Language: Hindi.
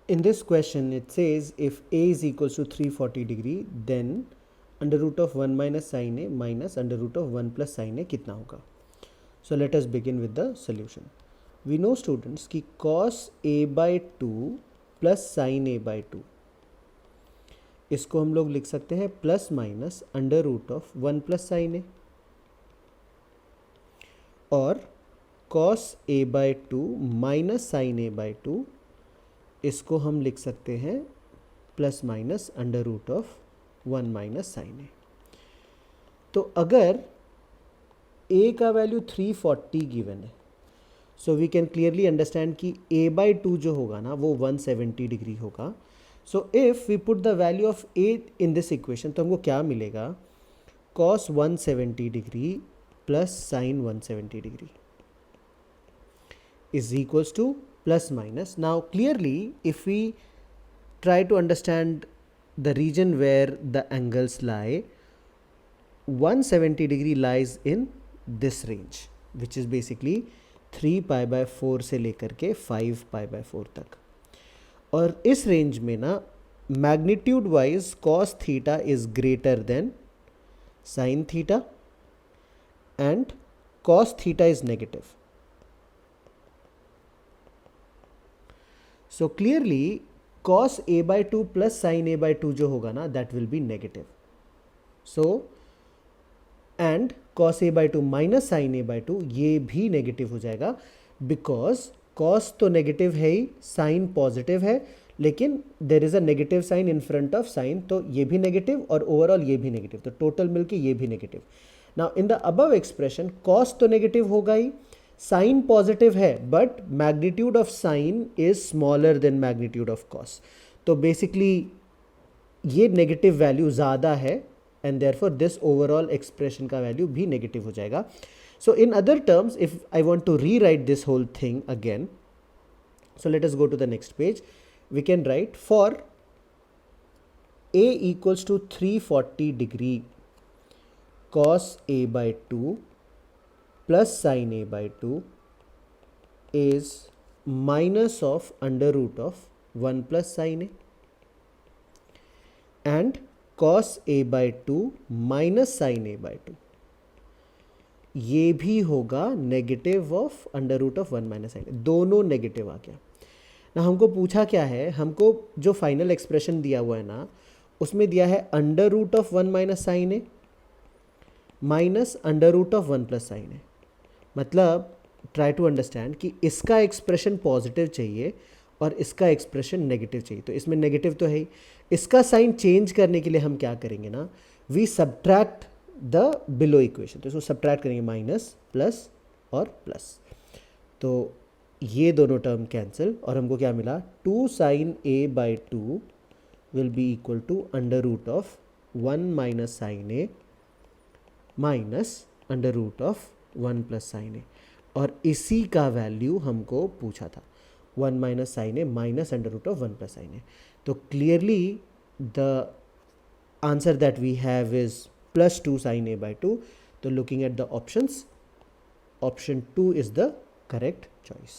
In this question it says if a is equals to 340 degree then under root of 1 minus sin a minus under root of 1 plus sin a कितना होगा. So let us begin with the solution. We know students कि cos a by 2 plus sin a by 2 इसको हम लोग लिख सकते हैं plus minus under root of 1 plus sine A, और cos a by 2 minus sine a by 2 इसको हम लिख सकते हैं plus minus under root of 1 minus sine A. तो अगर a का वैल्यू 340 गिवन है, so we can clearly understand कि a बाई 2 जो होगा ना वो 170 डिग्री होगा. So if we put the value of a in this equation तो हमको क्या मिलेगा, cos 170 degree plus sign 170 degree is equals to plus minus. Now clearly if we try to understand the region where the angles lie, 170 degree lies in this range which is basically 3 pi by 4 से लेकर के 5 pi by 4 तक. और इस रेंज में ना magnitude wise cos theta is greater than sin theta and cos theta is negative. So clearly cos a by 2 plus sin a by 2 जो होगा ना that will be negative. So and cos a by 2 minus sin a by 2 ये भी नेगेटिव हो जाएगा because cos तो नेगेटिव है ही, sin पॉजिटिव है, लेकिन there is a negative sign in front of sine, तो ये भी नेगेटिव और ओवरऑल ये भी नेगेटिव, तो टोटल मिलके ये भी negative. Now in the above expression cos तो नेगेटिव होगा ही, साइन पॉजिटिव है but magnitude of sine is smaller than magnitude of cos, तो बेसिकली ये नेगेटिव वैल्यू ज़्यादा है and therefore this overall expression का वैल्यू भी नेगेटिव हो जाएगा. So in other terms if I want to rewrite this whole thing again, so let us go to the next page. We can write for a equals to 340 degree cos a by 2 plus sin a by 2 is minus of under root of 1 plus sin a, and cos a by 2 minus sin a by 2 ये भी होगा negative of under root of 1 minus sine A. दोनों नेगेटिव आ गया ना. हमको पूछा क्या है, हमको जो फाइनल एक्सप्रेशन दिया हुआ है ना उसमें दिया है under root of 1 minus sine A minus under root of 1 plus sine A. मतलब ट्राई टू अंडरस्टैंड कि इसका एक्सप्रेशन पॉजिटिव चाहिए और इसका एक्सप्रेशन नेगेटिव चाहिए, तो इसमें नेगेटिव तो है ही. इसका साइन चेंज करने के लिए हम क्या करेंगे ना, we subtract the below equation, तो इसको सब्ट्रैक्ट करेंगे माइनस प्लस और प्लस, तो ये दोनों टर्म कैंसिल और हमको क्या मिला, 2 sine A by 2 will be equal to under root of 1 minus sine A minus under root of 1 plus sine A, और इसी का वैल्यू हमको पूछा था 1 minus sine A minus under root of 1 plus sine A. तो clearly the answer that we have is plus 2 sine A by 2. तो looking at the options, option 2 is the correct choice.